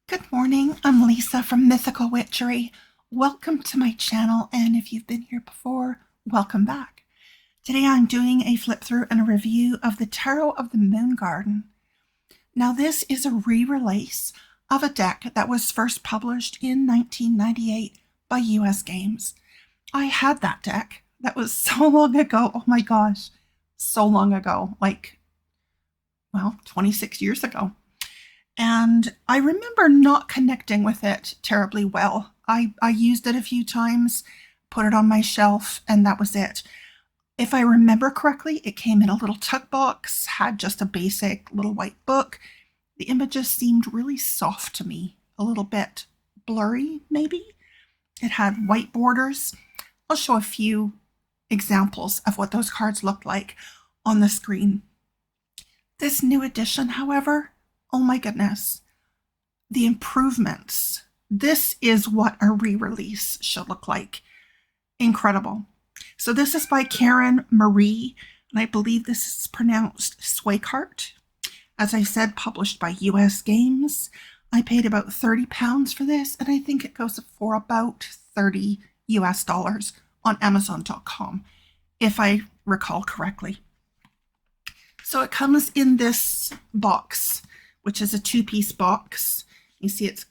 Good morning, I'm Lisa from Mythical Witchery. Welcome to my channel, and if you've been here before, welcome back. Today I'm doing a flip through and a review of the Tarot of the Moon Garden. Now this is a re-release of a deck that was first published in 1998 by US Games. I had that deck. That was so long ago. Oh my gosh, so long ago, like, well, 26 years ago. And I remember not connecting with it terribly well. I used it a few times, put it on my shelf, and that was it. If I remember correctly, it came in a little tuck box, had just a basic little white book. The images seemed really soft to me, a little bit blurry, maybe. It had white borders. I'll show a few examples of what those cards looked like on the screen. This new edition, however, oh my goodness, the improvements. This is what a re-release should look like. Incredible. So this is by Karen Marie, and I believe this is pronounced Swakart. As I said, published by US Games. I paid about £30 for this, and I think it goes for about $30 US on Amazon.com, if I recall correctly. So it comes in this box, which is a two-piece box. You see it's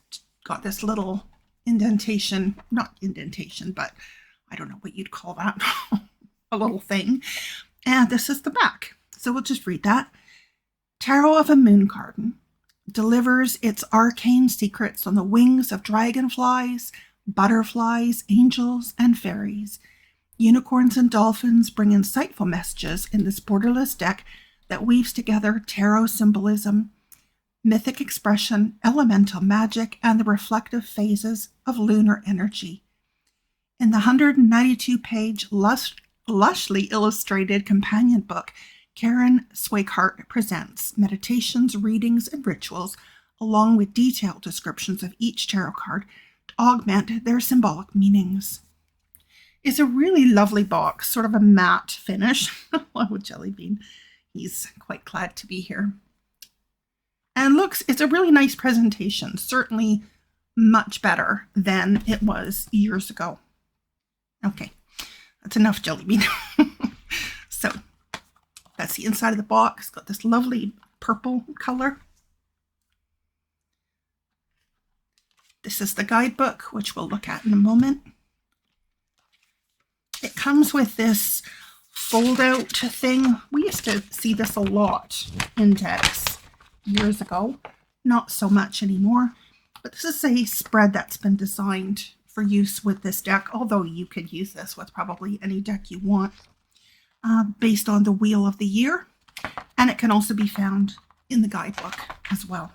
got this little indentation, not indentation, but I don't know what you'd call that, a little thing. And this is the back. So we'll just read that. Tarot of a Moon Garden delivers its arcane secrets on the wings of dragonflies, butterflies, angels, and fairies. Unicorns and dolphins bring insightful messages in this borderless deck that weaves together tarot symbolism, mythic expression, elemental magic, and the reflective phases of lunar energy. In the 192-page lushly illustrated companion book, Karen Swakart presents meditations, readings, and rituals, along with detailed descriptions of each tarot card to augment their symbolic meanings. It's a really lovely box, sort of a matte finish. Oh, Jelly Bean, he's quite glad to be here. And looks, it's a really nice presentation, certainly much better than it was years ago. Okay, that's enough, Jelly Bean. So that's the inside of the box. It's got this lovely purple color. This is the guidebook, which we'll look at in a moment. It comes with this fold-out thing. We used to see this a lot in decks years ago, not so much anymore, but this is a spread that's been designed for use with this deck, although you could use this with probably any deck you want, based on the wheel of the year, and it can also be found in the guidebook as well.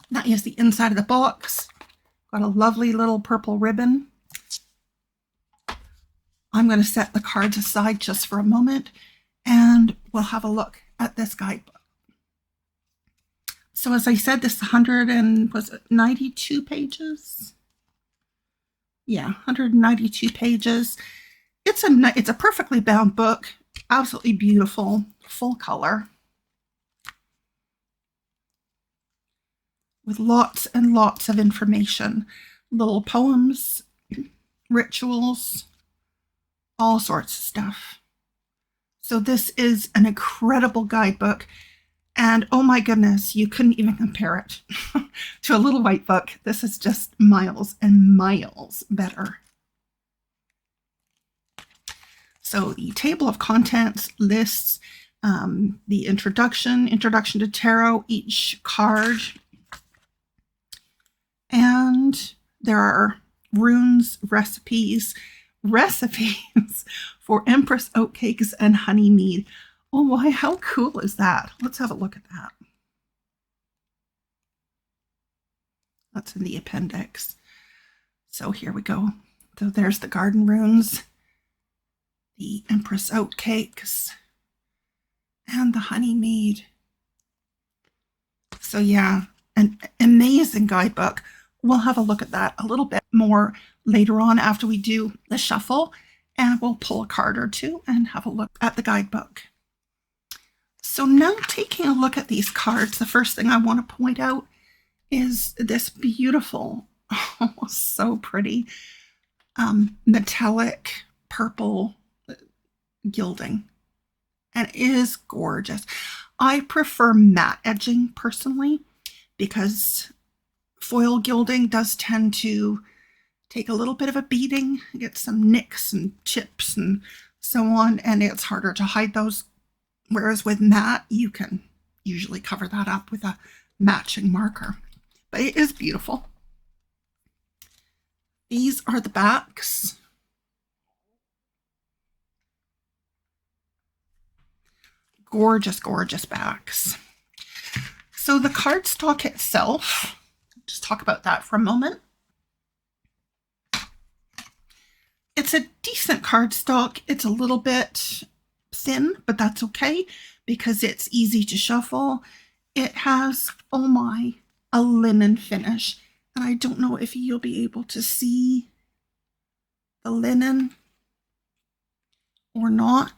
That is the inside of the box. Got a lovely little purple ribbon. I'm going to set the cards aside just for a moment, and we'll have a look at this guidebook. So as I said, this 92 pages? Yeah, 192 pages. It's a perfectly bound book, absolutely beautiful, full color, with lots and lots of information, little poems, rituals, all sorts of stuff. So this is an incredible guidebook, and oh my goodness, you couldn't even compare it to a little white book. This is just miles and miles better. So the table of contents lists the introduction to tarot, each card, and there are runes, recipes for Empress oatcakes and honey mead. Oh, why, how cool is that? Let's have a look at that. That's in the appendix. So here we go. So there's the garden runes, the Empress oatcakes, and the honey mead. So yeah, an amazing guidebook we'll have a look at that a little bit more later on after we do the shuffle, and we'll pull a card or two and have a look at the guidebook. So now taking a look at these cards, the first thing I want to point out is this beautiful, oh, so pretty, metallic purple gilding. And it is gorgeous. I prefer matte edging personally because foil gilding does tend to take a little bit of a beating, get some nicks and chips and so on, and it's harder to hide those. Whereas with matte, you can usually cover that up with a matching marker. But it is beautiful. These are the backs. Gorgeous, gorgeous backs. So the cardstock itself, just talk about that for a moment. It's a decent cardstock. It's a little bit thin, but that's okay because it's easy to shuffle. It has, oh my, a linen finish. And I don't know if you'll be able to see the linen or not,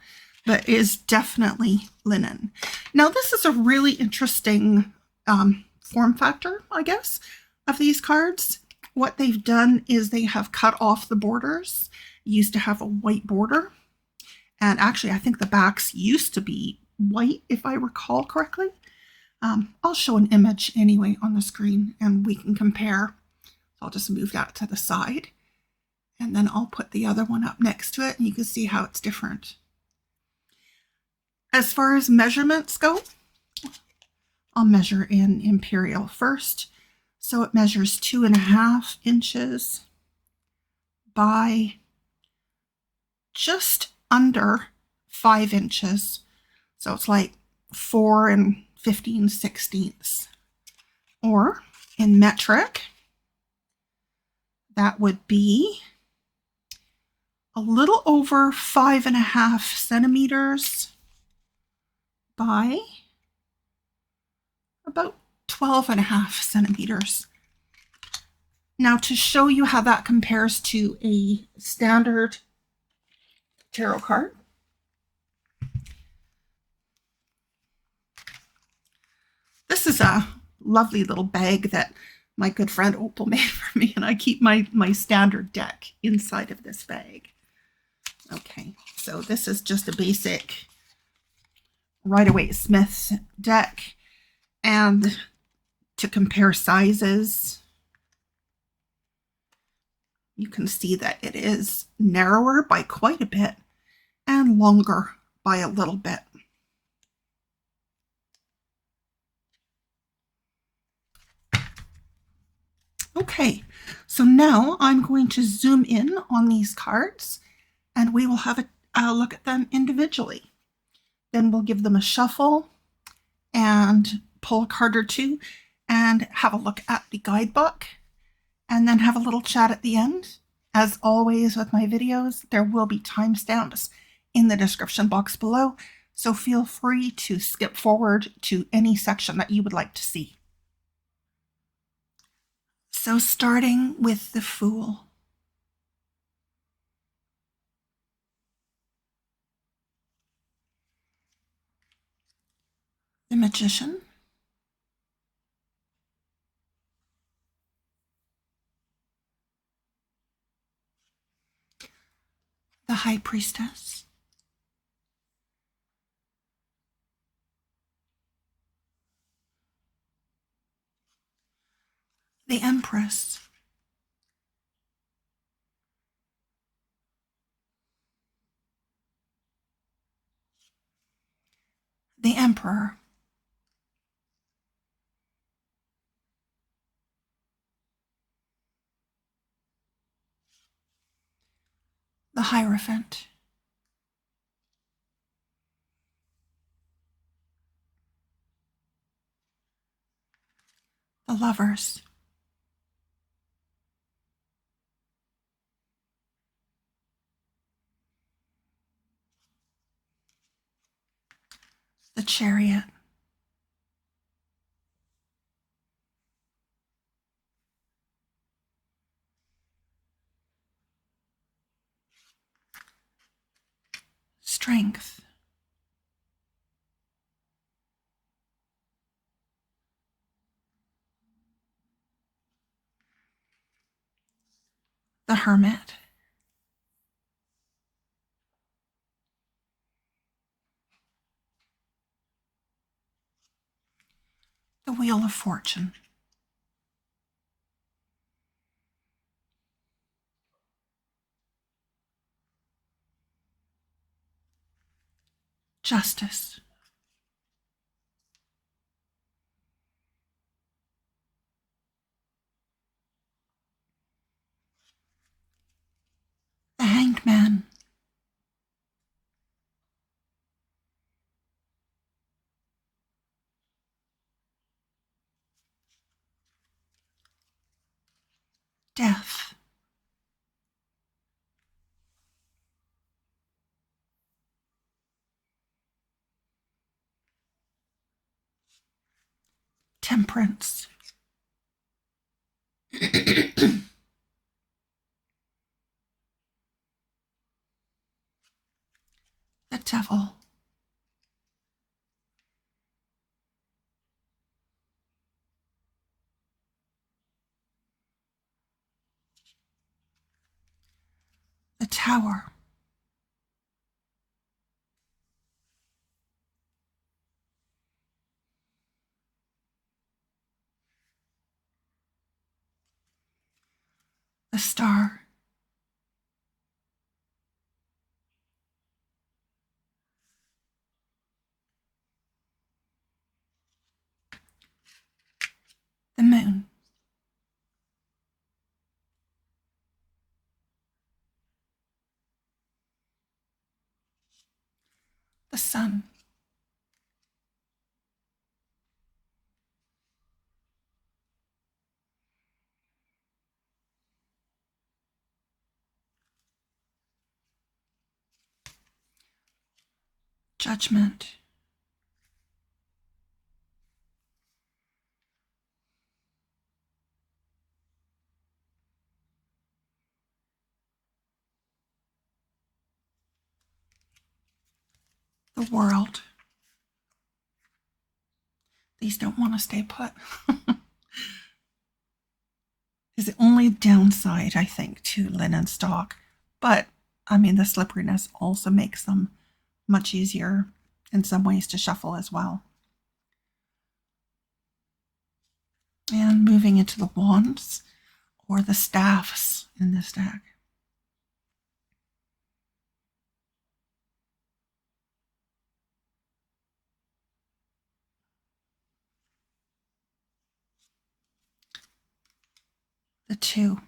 but it is definitely linen. Now, this is a really interesting form factor, I guess, of these cards. What they've done is they have cut off the borders. Used to have a white border. And actually, I think the backs used to be white, if I recall correctly. I'll show an image anyway on the screen and we can compare. I'll just move that to the side. And then I'll put the other one up next to it and you can see how it's different. As far as measurements go, I'll measure in Imperial first. So it measures 2.5 inches by just under 5 inches. So it's like 4 15/16. Or in metric, that would be a little over 5.5 centimeters by about 12.5 centimeters. Now, to show you how that compares to a standard tarot card, this is a lovely little bag that my good friend Opal made for me, and I keep my standard deck inside of this bag. Okay, so this is just a basic Rider-Waite-Smith deck, and to compare sizes, you can see that it is narrower by quite a bit and longer by a little bit. Okay, so now I'm going to zoom in on these cards and we will have a look at them individually. Then we'll give them a shuffle and pull a card or two and have a look at the guidebook and then have a little chat at the end. As always with my videos, there will be timestamps in the description box below, so feel free to skip forward to any section that you would like to see. So starting with the Fool. The Magician. The High Priestess. The Empress. The Emperor. The Hierophant. The Lovers. The Chariot. strength, the Hermit, the Wheel of Fortune, Justice, the Hanged Man, Death, Temperance, the Devil, the Tower, the Star, the Moon, the Sun, Judgment, the World. These don't want to stay put. Is the only downside, I think, to linen stock. But, I mean, the slipperiness also makes them much easier in some ways to shuffle as well. And moving into the wands or the staffs in this deck. The Two.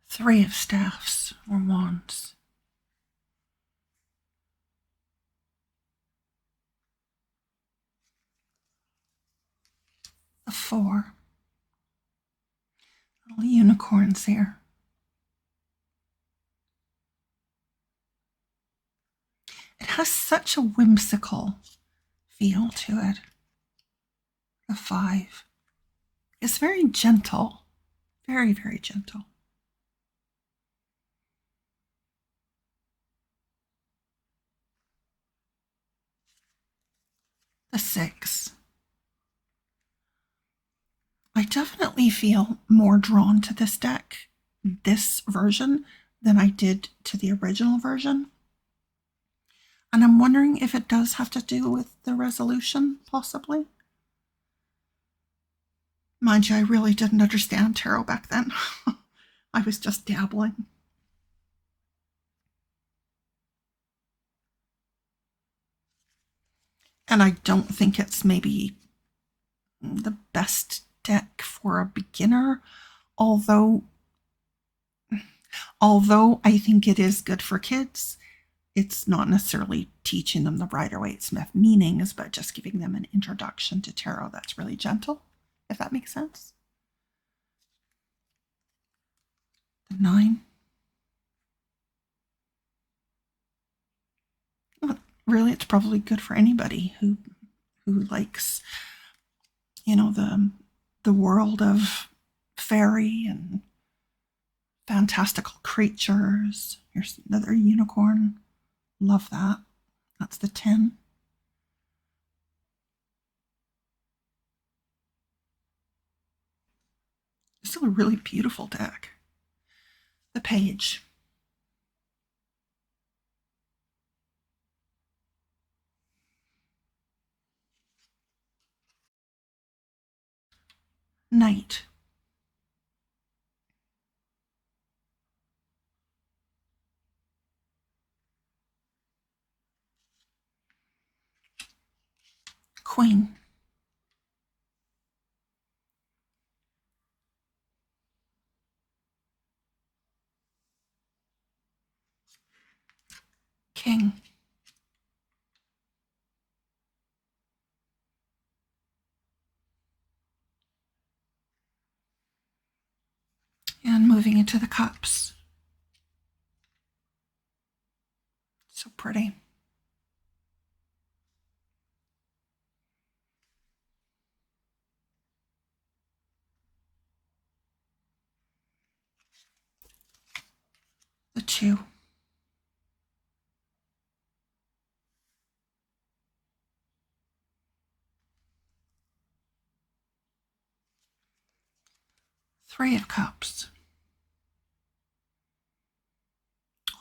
Three of Staffs or Wands. The Four. Little unicorns here. It has such a whimsical feel to it. The Five. It's very gentle. Very, very gentle. The Six. I definitely feel more drawn to this deck, this version, than I did to the original version. And I'm wondering if it does have to do with the resolution, possibly. Mind you, I really didn't understand tarot back then. I was just dabbling. And I don't think it's maybe the best deck for a beginner, although I think it is good for kids. It's not necessarily teaching them the Rider-Waite-Smith meanings, but just giving them an introduction to tarot that's really gentle, if that makes sense. The Nine. Well, really, it's probably good for anybody who who likes, the world of fairy and fantastical creatures. Here's another unicorn. Love that. That's the 10. Still a really beautiful deck. The page. Knight. Queen. King. And moving into the cups. So pretty. The 2. Three of Cups.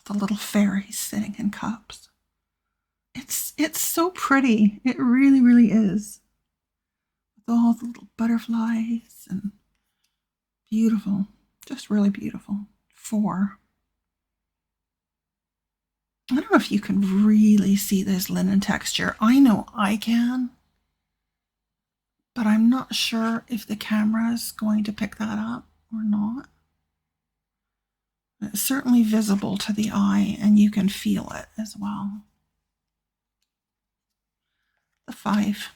The little fairies sitting in cups. It's so pretty. It really, really is. With all the little butterflies and beautiful. Just really beautiful. 4. I don't know if you can really see this linen texture. I know I can, but I'm not sure if the camera is going to pick that up or not. It's certainly visible to the eye, and you can feel it as well. The 5.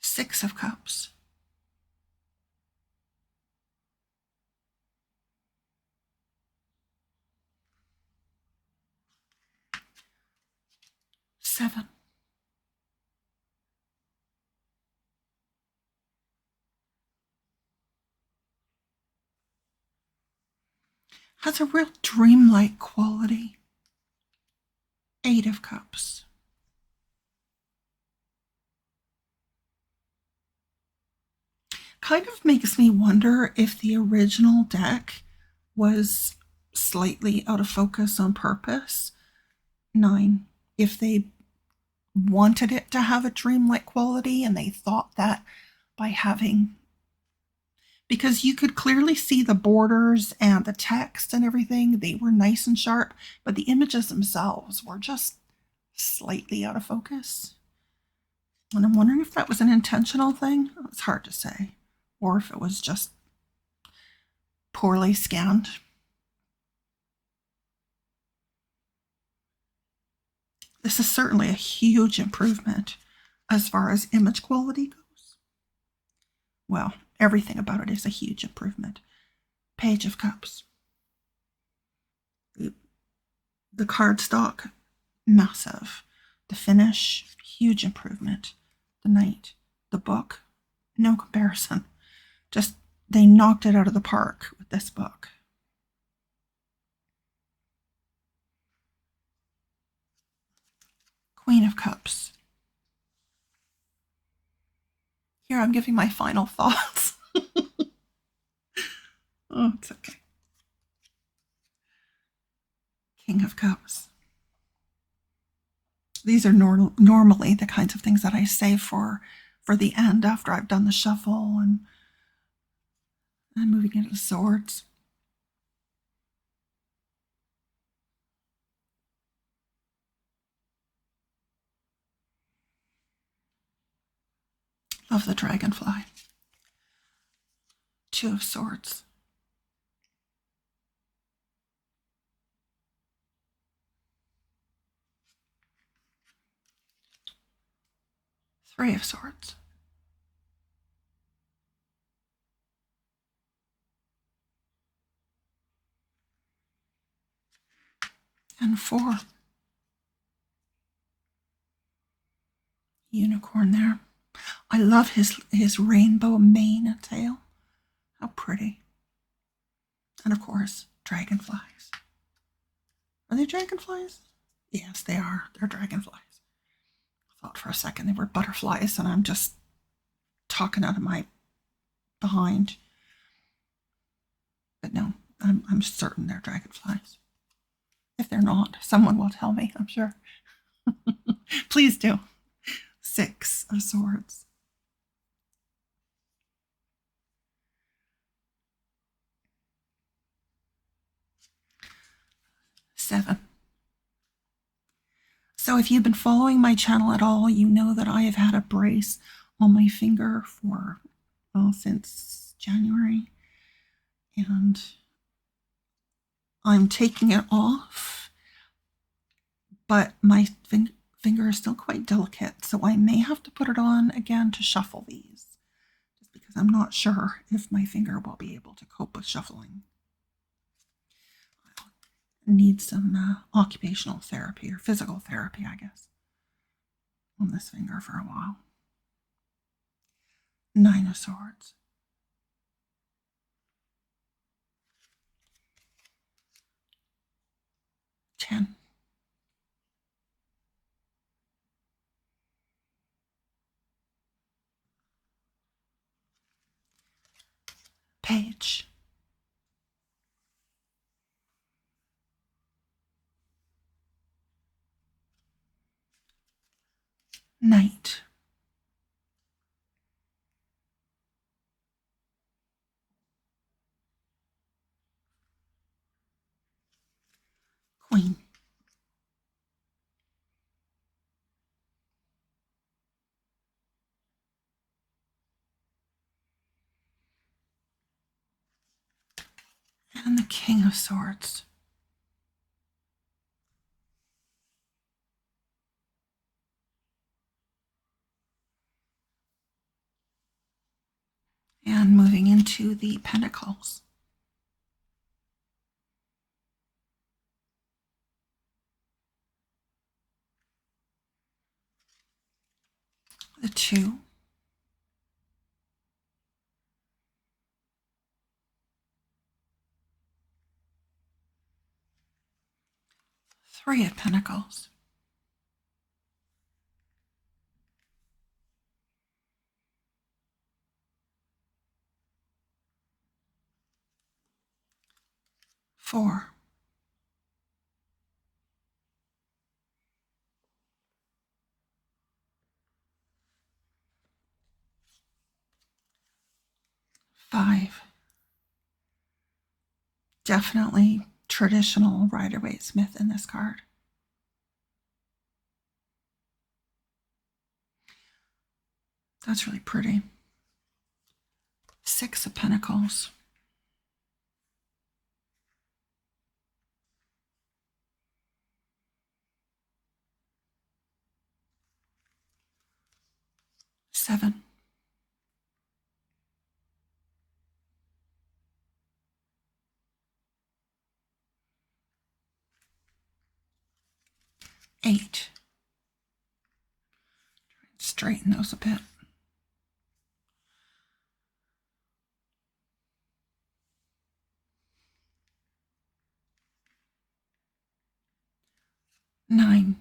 Six of Cups. Seven. Has a real dreamlike quality. 8 of Cups. Kind of makes me wonder if the original deck was slightly out of focus on purpose. 9. If they wanted it to have a dreamlike quality and they thought that by having, because you could clearly see the borders and the text and everything, they were nice and sharp, but the images themselves were just slightly out of focus. And I'm wondering if that was an intentional thing. It's hard to say. Or if it was just poorly scanned. This is certainly a huge improvement as far as image quality goes. Well, everything about it is a huge improvement. Page of Cups. The cardstock, massive. The finish, huge improvement. The Knight. The book, no comparison. Just, they knocked it out of the park with this book. Queen of Cups. Here I'm giving my final thoughts. Oh, it's okay. King of Cups. These are normally the kinds of things that I save for the end after I've done the shuffle and moving into the swords. Love the dragonfly. 2 of Swords. 3 of Swords. and 4. Unicorn there. I love his rainbow mane and tail. How pretty. And of course, dragonflies. Are they dragonflies? Yes, they are. They're dragonflies. I thought for a second they were butterflies, and I'm just talking out of my behind. But no, I'm certain they're dragonflies. If they're not, someone will tell me, I'm sure. Please do. 6 of Swords. 7. So if you've been following my channel at all, you know that I have had a brace on my finger for, well, since January. And I'm taking it off, but my finger is still quite delicate, so I may have to put it on again to shuffle these, just because I'm not sure if my finger will be able to cope with shuffling. I need some occupational therapy or physical therapy, I guess, on this finger for a while. 9 of Swords. 10. Page. 8. Queen. 10. The King of Swords. And moving into the Pentacles. The 2. 3 of Pentacles. 4. 5. Definitely traditional Rider-Waite-Smith in this card. That's really pretty. 6 of Pentacles. 7. 8. Straighten those a bit. 9.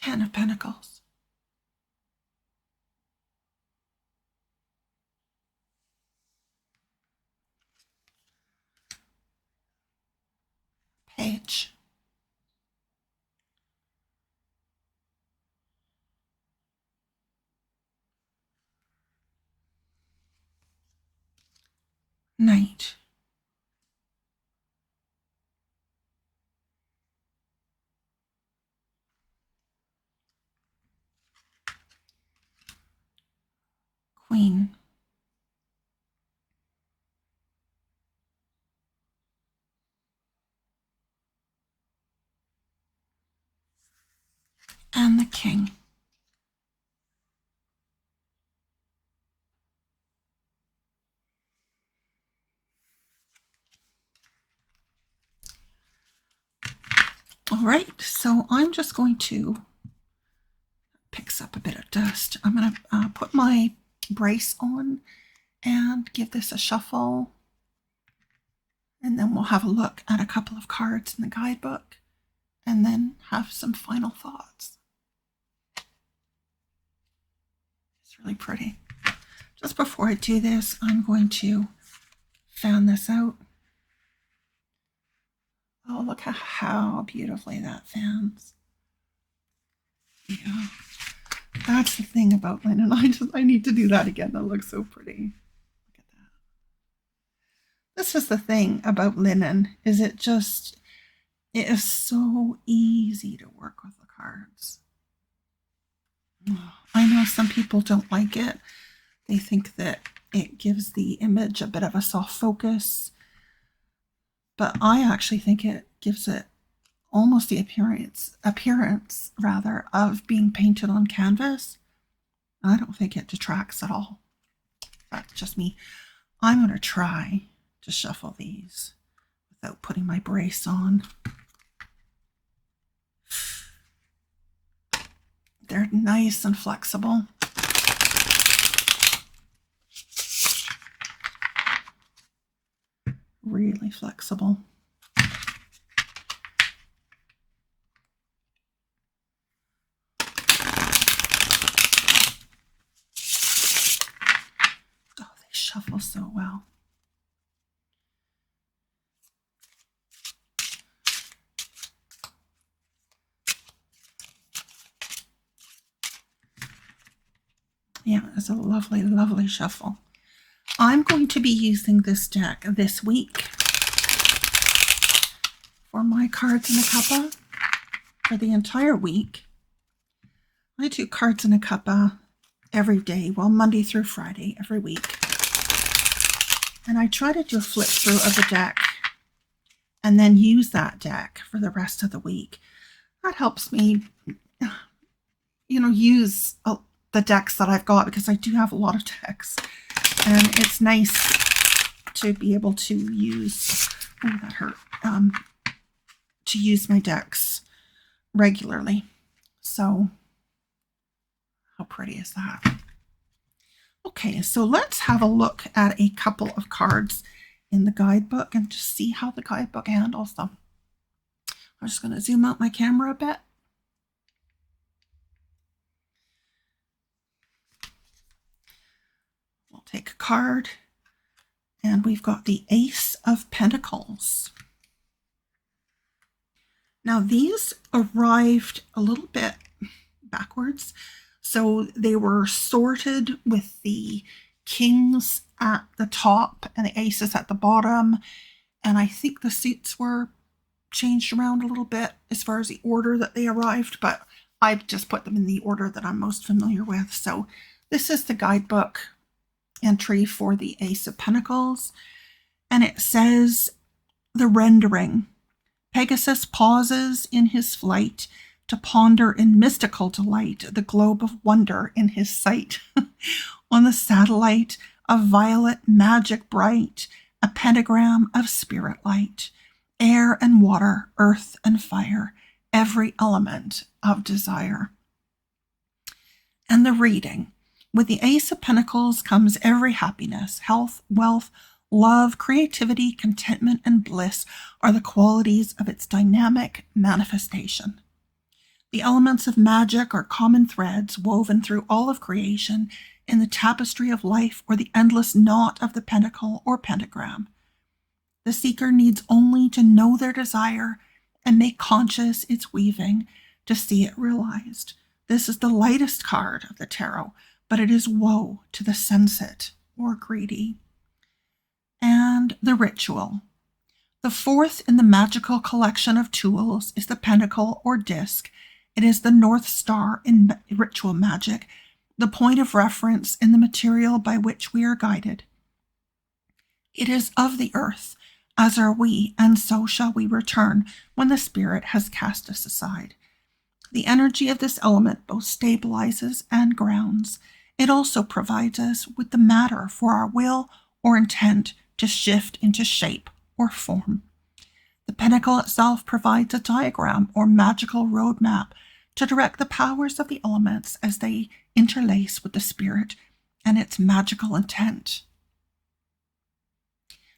10 of Pentacles. 8. 9. Queen. and the King. All right, so I'm just going to pick up a bit of dust. I'm going to put my brace on and give this a shuffle. And then we'll have a look at a couple of cards in the guidebook and then have some final thoughts. It's really pretty. Just before I do this, I'm going to fan this out. Oh, look at how beautifully that fans. Yeah, that's the thing about linen. I need to do that again. That looks so pretty. Look at that. This is the thing about linen, is it is so easy to work with the cards. I know some people don't like it. They think that it gives the image a bit of a soft focus, but I actually think it gives it almost the appearance rather of being painted on canvas. I don't think it detracts at all. That's just me. I'm going to try to shuffle these without putting my brace on. They're nice and flexible. Really flexible. Oh, they shuffle so well. Yeah, it's a lovely, lovely shuffle. I'm going to be using this deck this week for my cards in a cuppa for the entire week. I do cards in a cuppa every day, well, Monday through Friday, every week. And I try to do a flip through of the deck and then use that deck for the rest of the week. That helps me, use the decks that I've got, because I do have a lot of decks. And it's nice to be able to use, oh, that hurt, to use my decks regularly. So how pretty is that? Okay, so let's have a look at a couple of cards in the guidebook and just see how the guidebook handles them. I'm just going to zoom out my camera a bit. We'll take a card, and we've got the Ace of Pentacles. Now these arrived a little bit backwards. So they were sorted with the kings at the top and the aces at the bottom. And I think the seats were changed around a little bit as far as the order that they arrived, but I've just put them in the order that I'm most familiar with. So this is the guidebook entry for the Ace of Pentacles. And it says the rendering. Pegasus pauses in his flight to ponder in mystical delight the globe of wonder in his sight. On the satellite of violet magic bright, a pentagram of spirit light, air and water, earth and fire, every element of desire. And the reading. With the Ace of Pentacles comes every happiness, health, wealth, love, creativity, contentment, and bliss are the qualities of its dynamic manifestation. The elements of magic are common threads woven through all of creation in the tapestry of life, or the endless knot of the pentacle or pentagram. The seeker needs only to know their desire and make conscious its weaving to see it realized. This is the lightest card of the tarot, but it is woe to the sensate or greedy. And the ritual. The fourth in the magical collection of tools is the pentacle or disc. It is the North Star in ritual magic, the point of reference in the material by which we are guided. It is of the earth, as are we, and so shall we return when the spirit has cast us aside. The energy of this element both stabilizes and grounds. It also provides us with the matter for our will or intent to shift into shape or form. The pentacle itself provides a diagram or magical roadmap to direct the powers of the elements as they interlace with the spirit and its magical intent.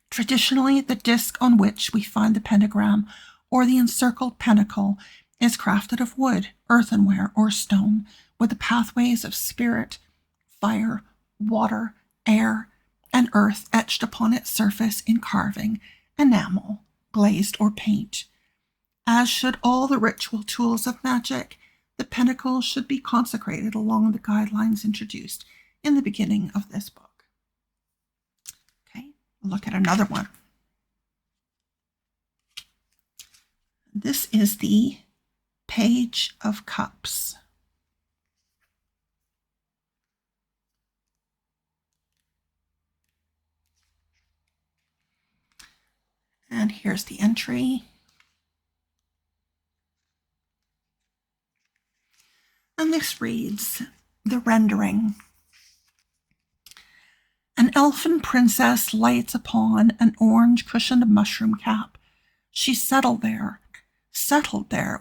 Traditionally, the disc on which we find the pentagram or the encircled pentacle is crafted of wood, earthenware, or stone, with the pathways of spirit, fire, water, air, and earth etched upon its surface in carving, enamel, glazed, or paint. As should all the ritual tools of magic, the pentacle should be consecrated along the guidelines introduced in the beginning of this book. Okay, look at another one. This is the Page of Cups. And here's the entry. And this reads, the rendering. An elfin princess lights upon an orange cushioned mushroom cap. She settled there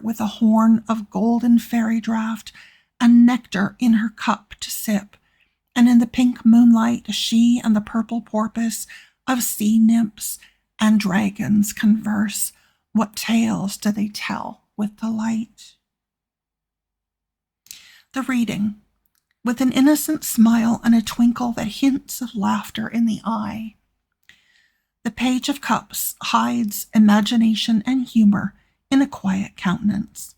with a horn of golden fairy draught and nectar in her cup to sip. And in the pink moonlight, she and the purple porpoise of sea nymphs and dragons converse. What tales do they tell with delight? The reading. With an innocent smile and a twinkle that hints of laughter in the eye. The Page of Cups hides imagination and humor in a quiet countenance.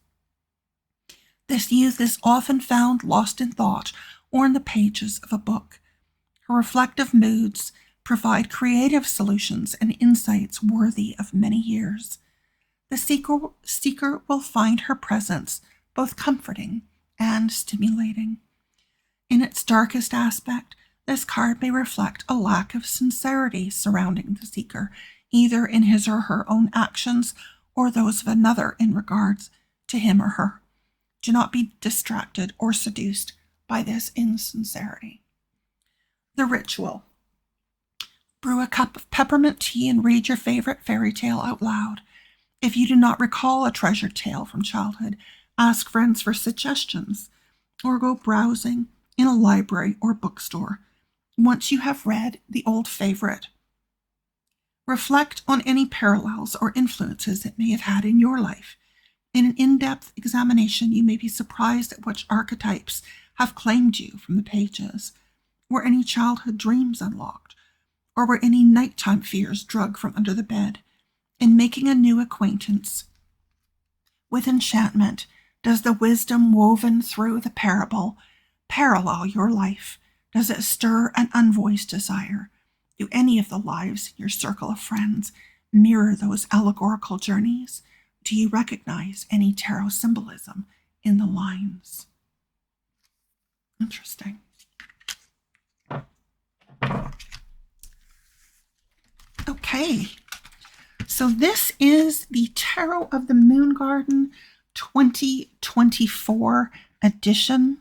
This youth is often found lost in thought or in the pages of a book. Her reflective moods provide creative solutions and insights worthy of many years. The seeker will find her presence both comforting and stimulating. In its darkest aspect, this card may reflect a lack of sincerity surrounding the seeker, either in his or her own actions or those of another in regards to him or her. Do not be distracted or seduced by this insincerity. The ritual. Brew a cup of peppermint tea and read your favorite fairy tale out loud. If you do not recall a treasured tale from childhood, ask friends for suggestions or go browsing in a library or bookstore. Once you have read the old favorite, reflect on any parallels or influences it may have had in your life. In an in-depth examination, you may be surprised at which archetypes have claimed you from the pages. Were any childhood dreams unlocked? Or were any nighttime fears dragged from under the bed? In making a new acquaintance with enchantment, does the wisdom woven through the parable parallel your life? Does it stir an unvoiced desire? Do any of the lives in your circle of friends mirror those allegorical journeys? Do you recognize any tarot symbolism in the lines? Interesting. Okay, so this is the Tarot of the Moon Garden 2024 edition.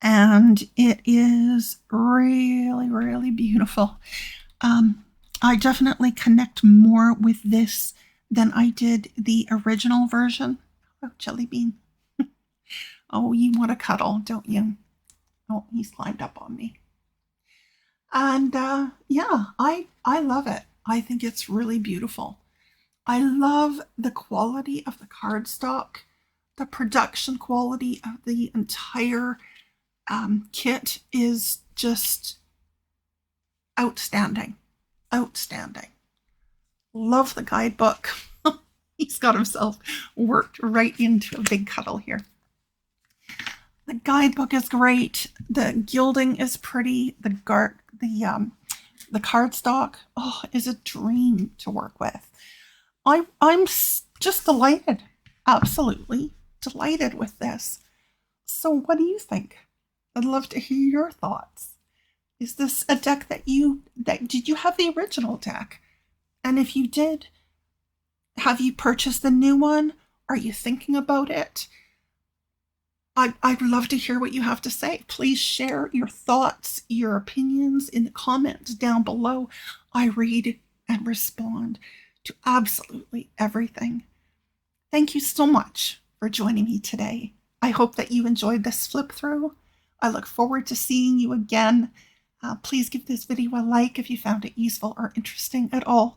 And it is really, really beautiful. I definitely connect more with this than I did the original version. Oh, Jelly Bean. Oh, you want to cuddle, don't you? Oh, he's climbed up on me. And yeah, I love it. I think it's really beautiful. I love the quality of the cardstock, the production quality of the entire kit is just outstanding. Outstanding. Love the guidebook. He's got himself worked right into a big cuddle here. The guidebook is great. The gilding is pretty. The cardstock, oh, is a dream to work with. I'm just delighted. Absolutely delighted with this. So what do you think? I'd love to hear your thoughts. Is this a deck did you have the original deck? And if you did, have you purchased the new one? Are you thinking about it? I'd love to hear what you have to say. Please share your thoughts, your opinions in the comments down below. I read and respond to absolutely everything. Thank you so much for joining me today. I hope that you enjoyed this flip through. I look forward to seeing you again. Please give this video a like if you found it useful or interesting at all.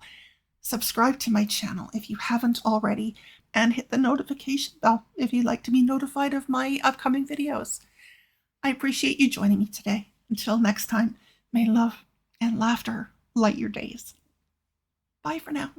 Subscribe to my channel if you haven't already, and hit the notification bell if you'd like to be notified of my upcoming videos. I appreciate you joining me today. Until next time, may love and laughter light your days. Bye for now.